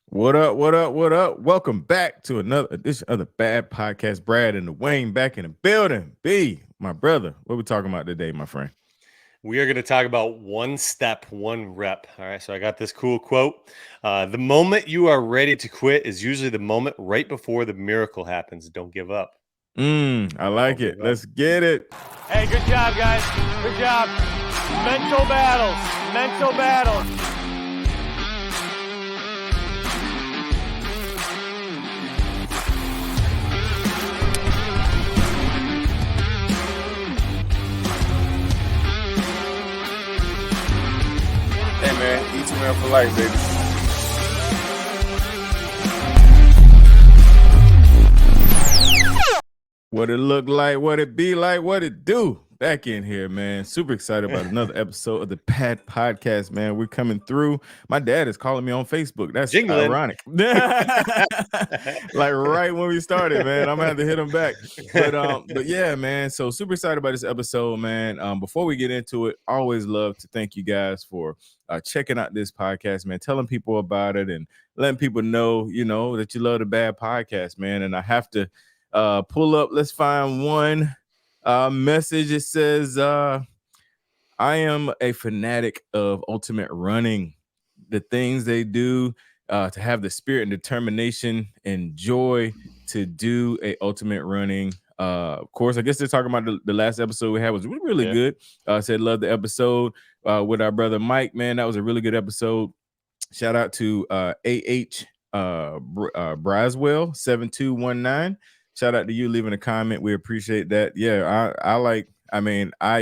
What up? What up? What up? Welcome back to another edition of the Bad Podcast. Brad and Dawain back in the building. B, my brother. What we talking about today, my friend? We are going to talk about one step, one rep. All right. So I got this cool quote. The moment you are ready to quit is usually the moment right before the miracle happens. Don't give up. I like Don't it. give up. Let's get it. Hey, good job, guys. Good job. Mental battles. Mental battles. Hey, man. Each man for life, baby. What it look like, what it be like, what it do. Back in here, man. Super excited about another episode of the Bad Podcast, man. We're coming through. My dad is calling me on Facebook. That's Jingling. ironic. Like right when we started, man. I'm gonna have to hit him back. But yeah, man. So super excited about this episode, man. Before we get into it, always love to thank you guys for checking out this podcast, man. Telling people about it and letting people know, that you love the Bad Podcast, man. And I have to pull up. Let's find one message. It says, I am a fanatic of ultimate running. The things they do to have the spirit and determination and joy to do a ultimate running. Of course, I guess they're talking about the last episode we had was really good. Said love the episode with our brother Mike. Man, that was a really good episode. Shout out to AH Braswell 7219. Shout out to you leaving a comment. We appreciate that. Yeah, I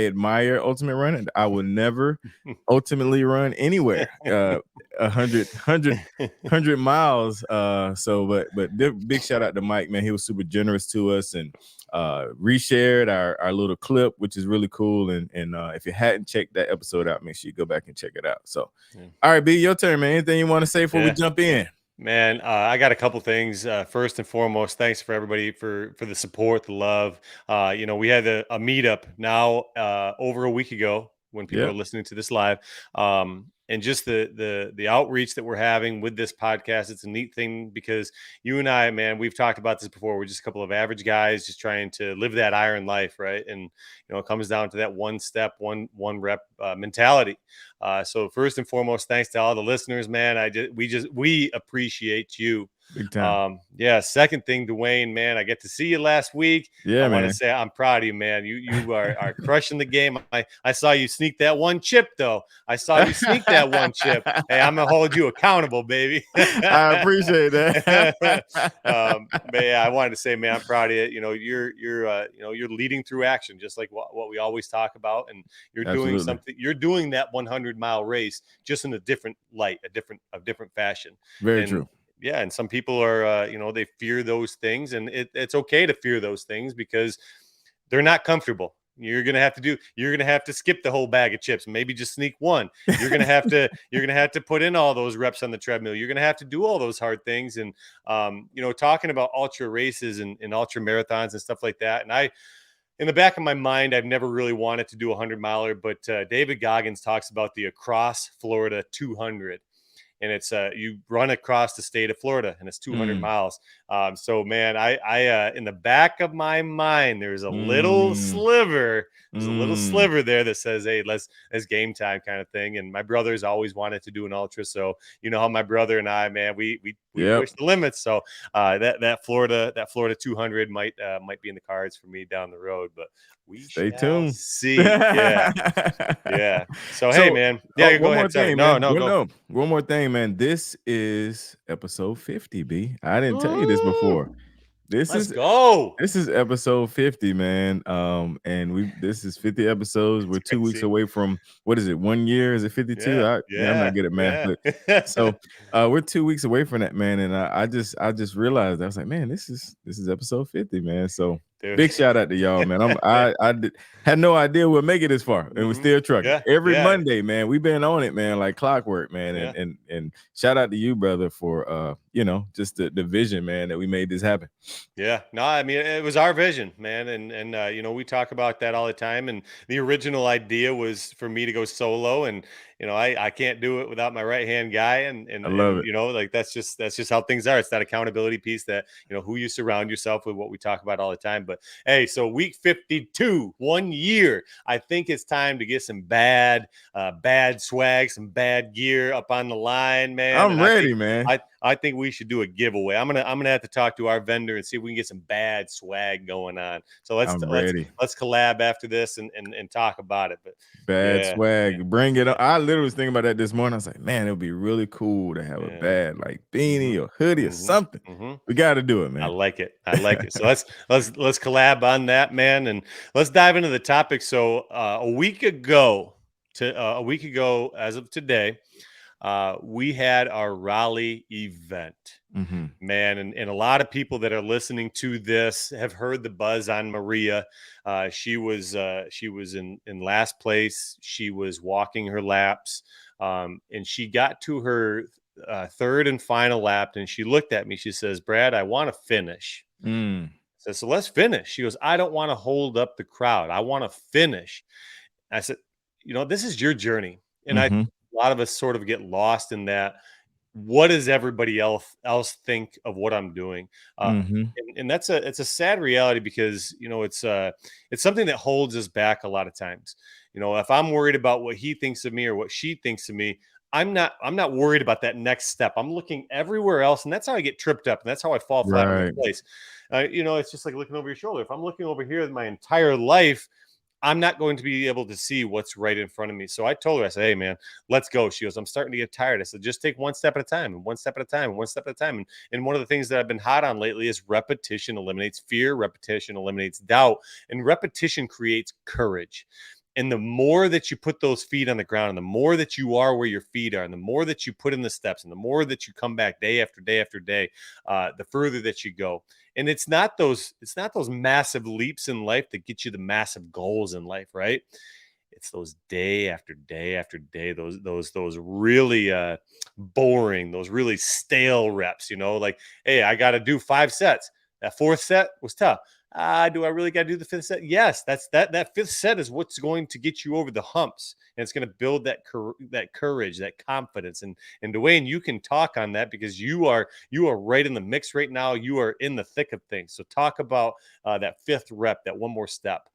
admire ultimate running. I will never ultimately run anywhere. 100 miles. But big shout out to Mike, man. He was super generous to us and reshared our little clip, which is really cool. And if you hadn't checked that episode out, make sure you go back and check it out. So, all right, B, your turn, man. Anything you want to say before we jump in? Man, I got a couple things. First and foremost, thanks for everybody for the support, the love. We had a meetup now over a week ago when people are listening to this live. And just the outreach that we're having with this podcast, it's a neat thing because you and I, man, we've talked about this before. We're just a couple of average guys just trying to live that iron life, right? And it comes down to that one step, one rep mentality. So first and foremost, thanks to all the listeners, man. We appreciate you. Big time. Second thing, Dawain, man, I get to see you last week. Yeah, I man. want to say I'm proud of you, man. You are crushing the game. I saw you sneak that one chip, though. I saw you sneak that one chip. Hey, I'm gonna hold you accountable, baby. I appreciate that. But yeah, I wanted to say, man, I'm proud of you. You're leading through action, just like what we always talk about, and you're doing something. You're doing that 100-mile race just in a different light, a different fashion. Very true. Yeah, and some people are, they fear those things, and it's okay to fear those things because they're not comfortable. You're gonna have to skip the whole bag of chips, maybe just sneak one. You're gonna have to put in all those reps on the treadmill. You're gonna have to do all those hard things, and talking about ultra races and ultra marathons and stuff like that. And in the back of my mind, I've never really wanted to do a 100-miler, but David Goggins talks about the Across Florida 200. And it's you run across the state of Florida, and it's 200 miles. So, man, I in the back of my mind, there's a little sliver. There's a little sliver there that says, "Hey, let's game time," kind of thing. And my brother's always wanted to do an ultra, so you know how my brother and I, man, we push the limits. So that Florida 200 might be in the cards for me down the road, but we stay tuned. See, yeah. So hey, man, yeah. Go ahead. Sorry. No. Go. One more thing, man. This is episode 50. B. I didn't tell you this before. Let's go. This is episode 50, man. And this is 50 episodes. We're 2 weeks away from, what is it? 1 year? Is it 52? I'm not good at math, but so we're 2 weeks away from that, man. And I just realized, I was like, man, this is episode 50, man. So dude, big shout out to y'all, man. I had no idea we'll make it this far, and we're still trucking. Every Monday, man. We've been on it, man, like clockwork, man. And shout out to you, brother, for just the vision, man, that we made this happen. Yeah, no, I mean, it was our vision, man. And we talk about that all the time. And the original idea was for me to go solo. And, I can't do it without my right hand guy, and I love it. like that's just how things are. It's that accountability piece that who you surround yourself with, what we talk about all the time. But hey, so week 52, 1 year. I think it's time to get some bad swag, some bad gear up on the line, man. I'm And ready, man. I think we should do a giveaway. I'm gonna have to talk to our vendor and see if we can get some bad swag going on. So let's collab after this and talk about it. But bad swag, man. bring it up. I literally was thinking about that this morning. I was like, man, it would be really cool to have a bad like beanie or hoodie or something. We got to do it, man. I like it. So let's collab on that, man, and let's dive into the topic. So a week ago, as of today, we had our Raleigh event, man, and a lot of people that are listening to this have heard the buzz on Maria. She was in last place. She was walking her laps, and she got to her third and final lap, and she looked at me. She says, "Brad, I want to finish." I said, "So let's finish." She goes, "I don't want to hold up the crowd. I want to finish." I said, "This is your journey," and a lot of us sort of get lost in that. What does everybody else think of what I'm doing? And it's a sad reality, because it's something that holds us back a lot of times. If I'm worried about what he thinks of me or what she thinks of me, I'm not worried about that next step. I'm looking everywhere else, and that's how I get tripped up, and that's how I fall flat on my place. It's just like looking over your shoulder. If I'm looking over here my entire life, I'm not going to be able to see what's right in front of me. So I told her, I said, "Hey, man, let's go." She goes, "I'm starting to get tired." I said, "Just take one step at a time, and one step at a time, and one step at a time." And one of the things that I've been hot on lately is repetition eliminates fear, repetition eliminates doubt, and repetition creates courage. And the more that you put those feet on the ground, and the more that you are where your feet are, and the more that you put in the steps, and the more that you come back day after day after day, the further that you go. And it's not those massive leaps in life that get you the massive goals in life, right? It's those day after day after day, those really boring, those really stale reps. Like, hey, I got to do 5 sets. That 4th set was tough. Do I really got to do the 5th set? Yes, that 5th set is what's going to get you over the humps, and it's going to build that courage, that confidence. And Dawain, you can talk on that, because you are right in the mix right now. You are in the thick of things. So talk about that 5th rep, that one more step.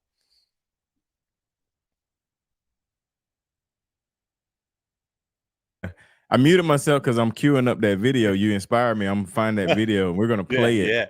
I muted myself because I'm queuing up that video. You inspired me. I'm gonna find that video and we're gonna play it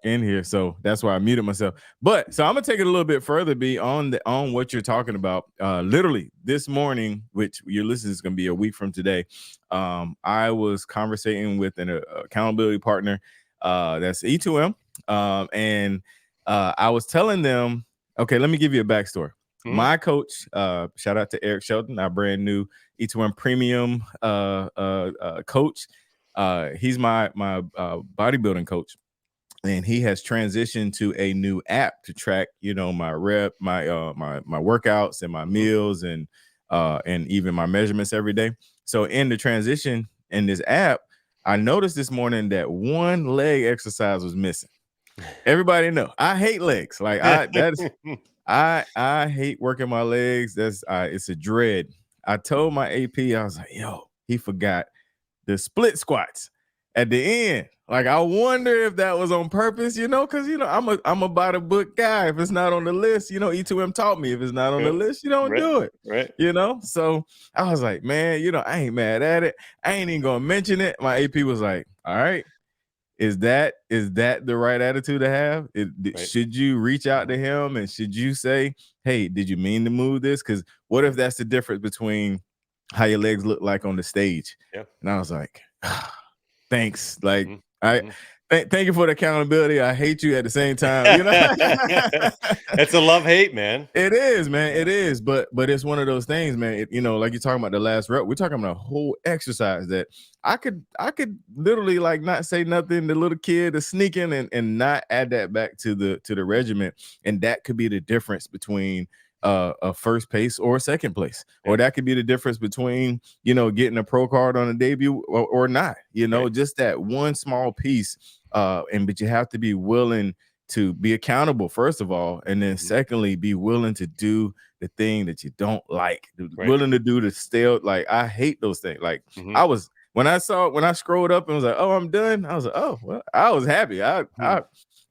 in here. So that's why I muted myself. But so I'm gonna take it a little bit further, on what you're talking about. Literally this morning, which you're listening is gonna be a week from today. I was conversating with an accountability partner that's E2M. And I was telling them, okay, let me give you a backstory. My coach, shout out to Eric Shelton, our brand new E2M premium coach. He's my bodybuilding coach, and he has transitioned to a new app to track, my rep, my workouts and my meals and even my measurements every day. So in the transition in this app, I noticed this morning that one leg exercise was missing. Everybody know I hate legs. Like I hate working my legs. It's a dread. I told my AP, I was like, yo, he forgot the split squats at the end. Like, I wonder if that was on purpose, because I'm a by the book guy. If it's not on the list, E2M taught me, if it's not on the list, you don't do it. Right. So I was like, man, I ain't mad at it. I ain't even gonna mention it. My AP was like, all right. Is that the right attitude to have? Should you reach out to him and should you say, hey, did you mean to move this? Because what if that's the difference between how your legs look like on the stage? Yeah. And I was like, thanks. Like, thank you for the accountability. I hate you at the same time. It's a love-hate, man. It is, man. It is. But it's one of those things, man. Like you're talking about the last rep. We're talking about a whole exercise that I could literally like not say nothing. The little kid is sneaking and not add that back to the regiment. And that could be the difference between a first place or a second place, or that could be the difference between getting a pro card on a debut or not. Just that one small piece. But you have to be willing to be accountable, first of all, and then secondly, be willing to do the thing that you don't like, willing to do the still. Like, I hate those things. Like, I was, when I scrolled up and was like, oh, I'm done, I was like, oh, well, I was happy. I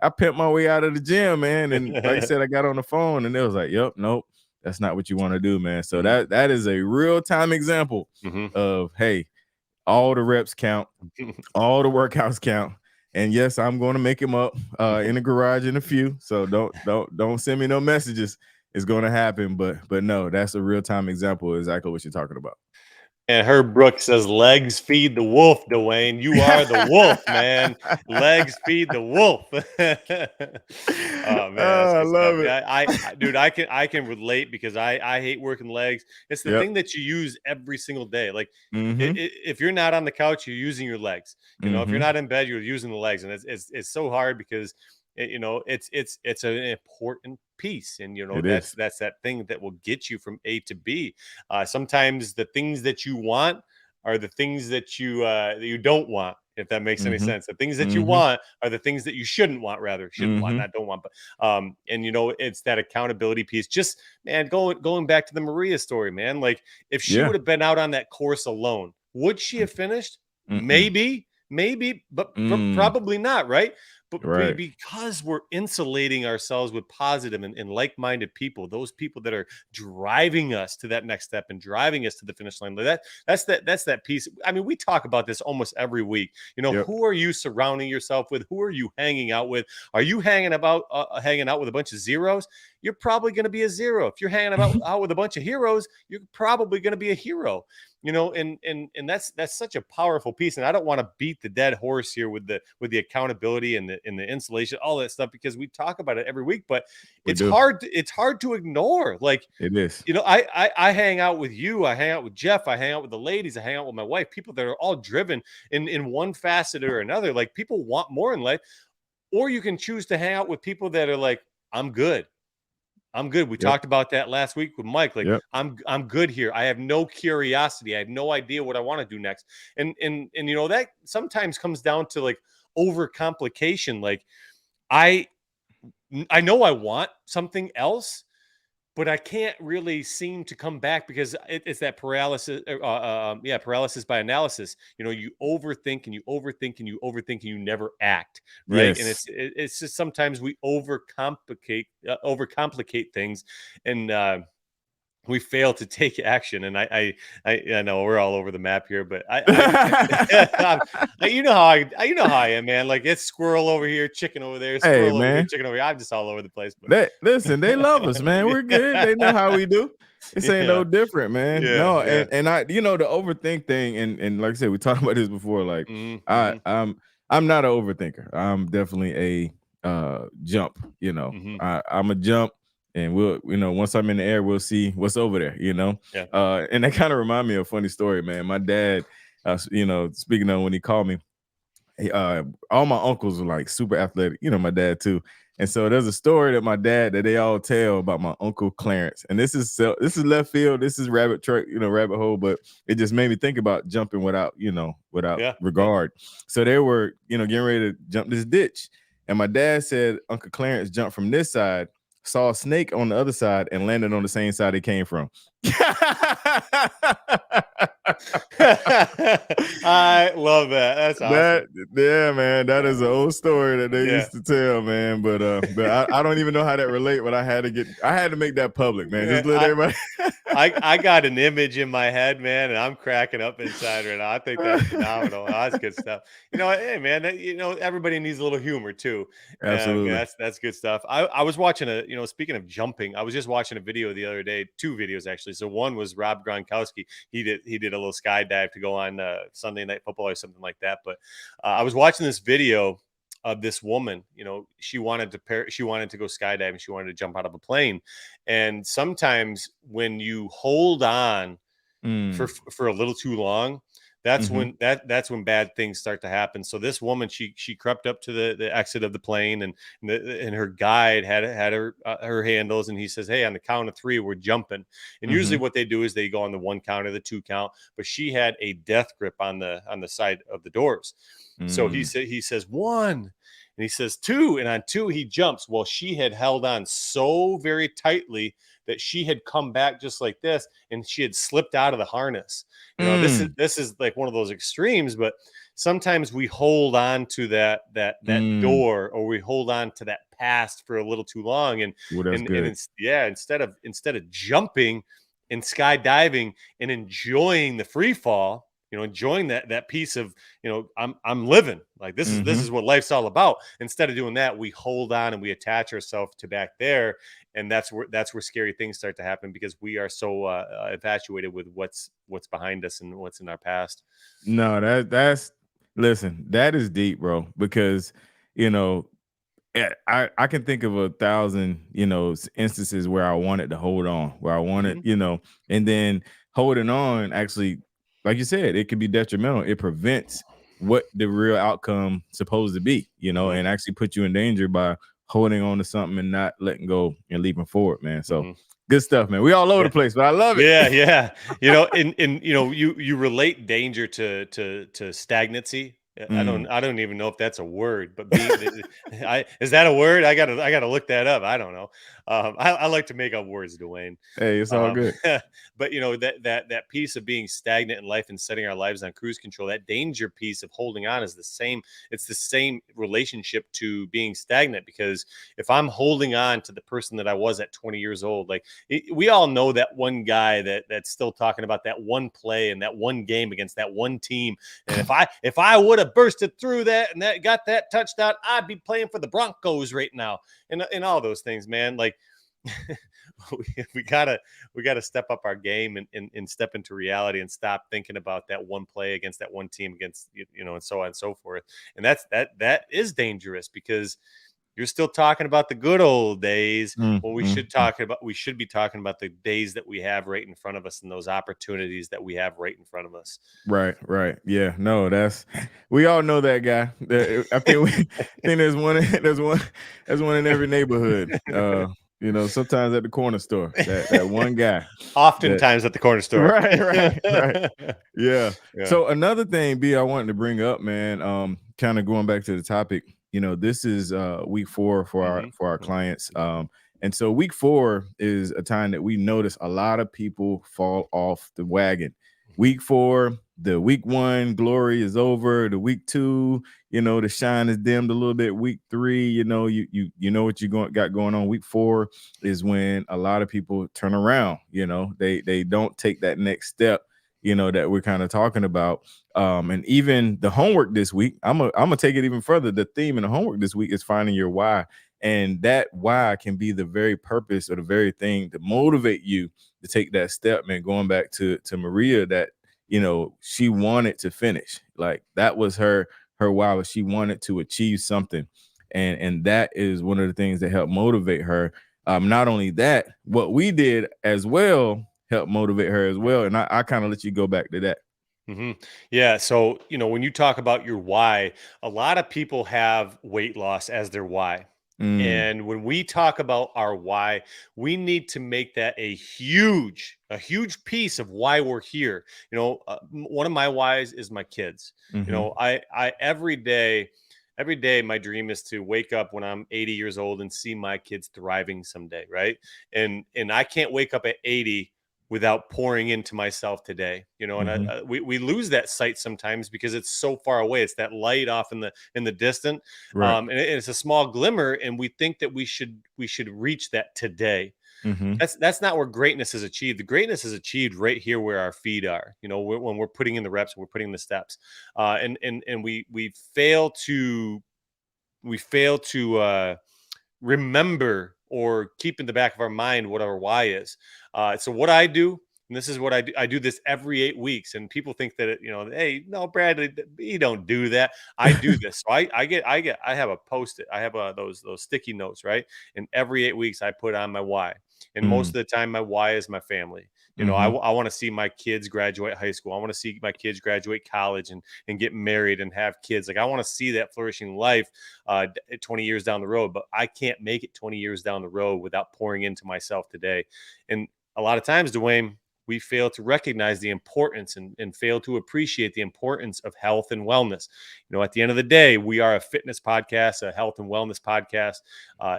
pimped my way out of the gym, man. And like I said, I got on the phone and it was like, yep, nope, that's not what you want to do, man. So that is a real-time example of, hey, all the reps count, all the workouts count. And yes, I'm going to make him up in the garage in a few. So don't send me no messages. It's going to happen. But no, that's a real-time example of exactly what you're talking about. And Herb Brooks says, legs feed the wolf, Dawain. You are the wolf, man. Legs feed the wolf. Oh, man. I love it. Dude, I can relate because I hate working legs. It's the thing that you use every single day. Like, if you're not on the couch, you're using your legs. You know, if you're not in bed, you're using the legs. And it's so hard because it's an important piece, and that's that thing that will get you from A to B. Sometimes the things that you want are the things that you don't want, if that makes any sense. The things that you want are the things that you shouldn't want, want, not don't want. But it's that accountability piece. Just, man, going back to the Maria story, man, like, if she would have been out on that course alone, would she have finished? Maybe, but probably not, right? But because we're insulating ourselves with positive and like-minded people, those people that are driving us to that next step and driving us to the finish line, that's that piece. I mean, we talk about this almost every week. Who are you surrounding yourself with? Who are you hanging out with? Are you hanging out with a bunch of zeros? You're probably going to be a zero. If you're hanging out with a bunch of heroes, you're probably going to be a hero. And that's such a powerful piece. And I don't want to beat the dead horse here with the accountability and the insulation, all that stuff, because we talk about it every week, but it's hard to ignore. Like, it is. I hang out with you, I hang out with Jeff, I hang out with the ladies, I hang out with my wife, people that are all driven in one facet or another. Like, people want more in life. Or you can choose to hang out with people that are like, I'm good. We talked about that last week with Mike. Like, I'm good here. I have no curiosity. I have no idea what I want to do next. And that sometimes comes down to, like, overcomplication. Like, I know I want something else, but I can't really seem to come back because it's that paralysis by analysis. You overthink and you overthink and you overthink and you never act, right? Yes. And it's just sometimes we overcomplicate things, and we fail to take action. And I know we're all over the map here, but you know how I am, man. Like, it's squirrel over here, chicken over there, squirrel over here, chicken over here. I'm just all over the place. But listen, they love us, man. We're good. They know how we do. This ain't no different, man. And I, the overthink thing, and like I said, we talked about this before. Like, I'm not an overthinker. I'm definitely a jump. I'm a jump. And we'll, once I'm in the air, we'll see what's over there, And that kind of remind me of a funny story, man. My dad, speaking of when he called me, all my uncles were like super athletic, my dad too. And so there's a story that they all tell about my uncle Clarence. And this is left field. This is rabbit hole, but it just made me think about jumping without regard. So they were, getting ready to jump this ditch. And my dad said Uncle Clarence jumped from this side, saw a snake on the other side, and landed on the same side it came from. I love that. That's awesome. Yeah, man. That is an old story that they used to tell, man. But I don't even know how that relate. But I had to make that public, man. Just let everybody. I got an image in my head, man, and I'm cracking up inside right now. I think that's phenomenal. That's good stuff. Hey, man. Everybody needs a little humor too. Absolutely. That's good stuff. I was watching speaking of jumping, I was just watching a video the other day, 2 videos actually. So one was Rob Gronkowski. He did a little skydive to go on Sunday Night Football or something like that. But I was watching this video of this woman. She wanted to go skydiving. She wanted to jump out of a plane. And sometimes when you hold on for a little too long, that's when bad things start to happen. So this woman, she crept up to the exit of the plane, and her guide had her handles, and he says, "Hey, on the count of 3, we're jumping." And usually what they do is they go on the 1 count or the 2 count, but she had a death grip on the side of the doors. So he says 1, And he says 2, and on 2 he jumps. Well, she had held on so very tightly that she had come back just like this, and she had slipped out of the harness. This is like one of those extremes, but sometimes we hold on to that door, or we hold on to that past for a little too long, and Well, that's good. instead of jumping and skydiving and enjoying the free fall, enjoying that piece of, I'm living, like this is what life's all about. Instead of doing that, we hold on and we attach ourselves to back there, and that's where scary things start to happen, because we are so infatuated with what's behind us and what's in our past. No, listen, that is deep, bro, because I can think of 1,000, instances where I wanted to hold on, where I wanted, and then holding on actually, like you said, it can be detrimental. It prevents what the real outcome supposed to be, and actually put you in danger by holding on to something and not letting go and leaping forward, man. So good stuff, man. We all over the place, but I love it. Yeah. You relate danger to stagnancy. I don't even know if that's a word, but is that a word? I gotta look that up. I don't know. I like to make up words, Dawain. Hey, it's all good. But that piece of being stagnant in life and setting our lives on cruise control, that danger piece of holding on is the same. It's the same relationship to being stagnant, because if I'm holding on to the person that I was at 20 years old, like we all know that one guy that's still talking about that one play and that one game against that one team. And if I would have bursted through that and that got that touchdown, I'd be playing for the Broncos right now. And all those things, man. Like we gotta step up our game and step into reality and stop thinking about that one play against that one team against, and so on and so forth. And that is dangerous, because you're still talking about the good old days. Well, we should be talking about the days that we have right in front of us, and those opportunities that we have right in front of us. Right. Yeah, no, we all know that guy. I think there's one in every neighborhood. Sometimes at the corner store, that one guy. Oftentimes at the corner store. Right. Yeah. So another thing, B, I wanted to bring up, man, kind of going back to the topic, this is week 4 for our clients. And so week 4 is a time that we notice a lot of people fall off the wagon. Week 4, the week 1 glory is over. The week 2, the shine is dimmed a little bit. Week 3, you know what you got going on. Week 4 is when a lot of people turn around. They don't take that next step, that we're kind of talking about. And even the homework this week, I'm gonna take it even further. The theme in the homework this week is finding your why. And that why can be the very purpose or the very thing to motivate you to take that step, man. Going back to Maria, that, she wanted to finish. Like that was her why, was she wanted to achieve something. And that is one of the things that helped motivate her. Not only that, what we did as well helped motivate her as well. And I kind of let you go back to that. Yeah. So, when you talk about your why, a lot of people have weight loss as their why. And when we talk about our why, we need to make that a huge piece of why we're here. One of my whys is my kids. I every day, my dream is to wake up when I'm 80 years old and see my kids thriving someday. Right. And I can't wake up at 80 without pouring into myself today, and we lose that sight sometimes because it's so far away. It's that light off in the distant, right. And it's a small glimmer, and we think that we should reach that today. That's not where greatness is achieved. The greatness is achieved right here where our feet are. When we're putting in the reps, we're putting in the steps, and we fail to remember or keep in the back of our mind what our why is. So what I do, and this is what I do. I do this every 8 weeks, and people think that hey, no, Bradley, you don't do that. I do this. So I have a Post-it. I have those sticky notes, right? And every 8 weeks I put on my why. And most of the time, my why is my family. I want to see my kids graduate high school. I want to see my kids graduate college and get married and have kids. Like I want to see that flourishing life 20 years down the road, but I can't make it 20 years down the road without pouring into myself today. And a lot of times, Dawain, we fail to recognize the importance and fail to appreciate the importance of health and wellness. At the end of the day, we are a fitness podcast, a health and wellness podcast.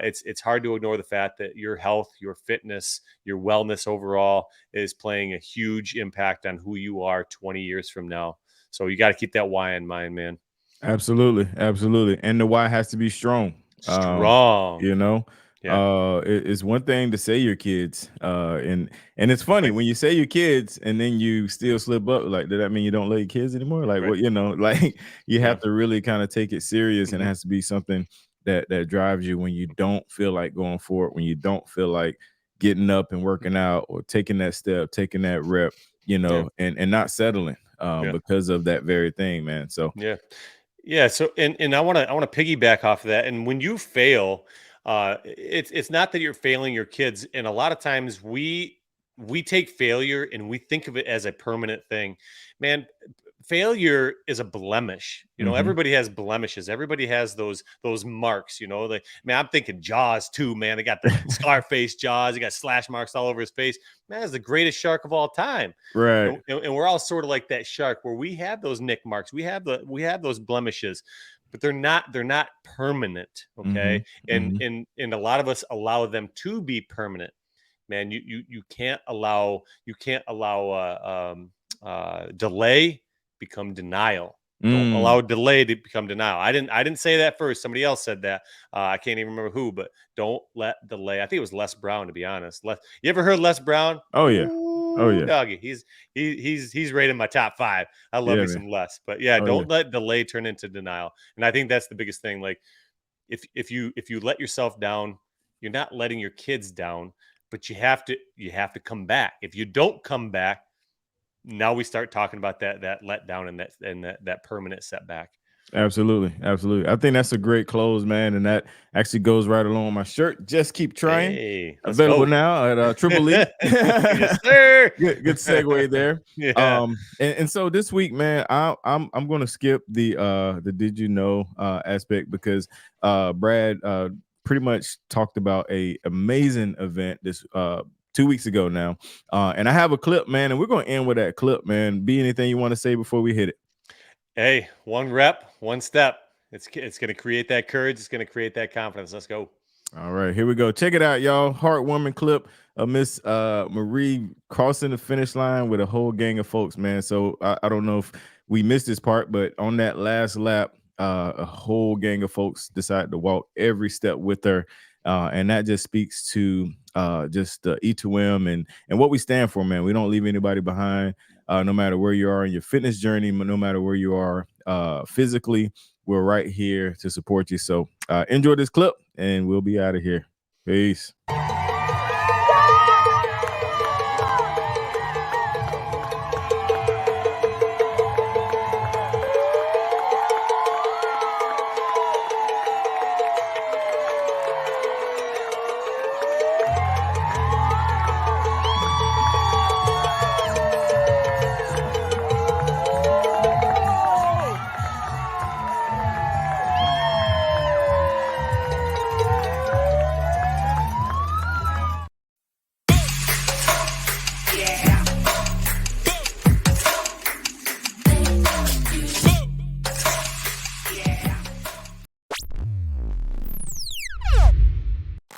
It's hard to ignore the fact that your health, your fitness, your wellness overall is playing a huge impact on who you are 20 years from now. So you got to keep that why in mind, man. Absolutely. And the why has to be strong. Strong. It's one thing to say your kids, and it's funny when you say your kids and then you still slip up. Like, does that mean you don't love your kids anymore? Like, Right. like you have to really kind of take it serious, and it has to be something that drives you when you don't feel like going forward, when you don't feel like getting up and working out or taking that step, taking that rep, and not settling because of that very thing, man. So yeah. So and I want to piggyback off of that. And when you fail, it's not that you're failing your kids. And a lot of times we take failure and we think of it as a permanent thing. Man, failure is a blemish. Everybody has blemishes. Everybody has those marks. Like, man, I'm thinking Jaws too, man. They got the Scarface Jaws. He got slash marks all over his face. Man, that's the greatest shark of all time. Right. And we're all sort of like that shark where we have those nick marks. We have those blemishes, but they're not permanent. Okay. And a lot of us allow them to be permanent. Man, you can't allow delay become denial. Don't allow delay to become denial. I didn't say that first. Somebody else said that. I can't even remember who, but don't let delay. I think it was Les Brown, to be honest. You ever heard Les Brown? Oh yeah. Ooh, doggy. He's rated in my top 5. I love me some Les, but don't let delay turn into denial. And I think that's the biggest thing. Like, if you let yourself down, you're not letting your kids down, but you have to come back. If you don't come back, now we start talking about that letdown and that permanent setback. Absolutely. I think that's a great close, man, and that actually goes right along with my shirt. Just keep trying. Hey, available now at Triple E. Yes, sir. good segue there. Yeah. And so this week, man, I'm going to skip the did you know aspect because Brad pretty much talked about a amazing event this 2 weeks ago now. And I have a clip, man, and we're going to end with that clip, man. Be anything you want to say before we hit it? Hey, one rep, one step. It's going to create that courage. It's going to create that confidence. Let's go. All right, here we go. Check it out, y'all. Heartwarming clip of Miss Marie crossing the finish line with a whole gang of folks, man. So I don't know if we missed this part, but on that last lap, a whole gang of folks decided to walk every step with her. And that just speaks to just E2M and what we stand for, man. We don't leave anybody behind, no matter where you are in your fitness journey, no matter where you are physically. We're right here to support you. So enjoy this clip, and we'll be out of here. Peace.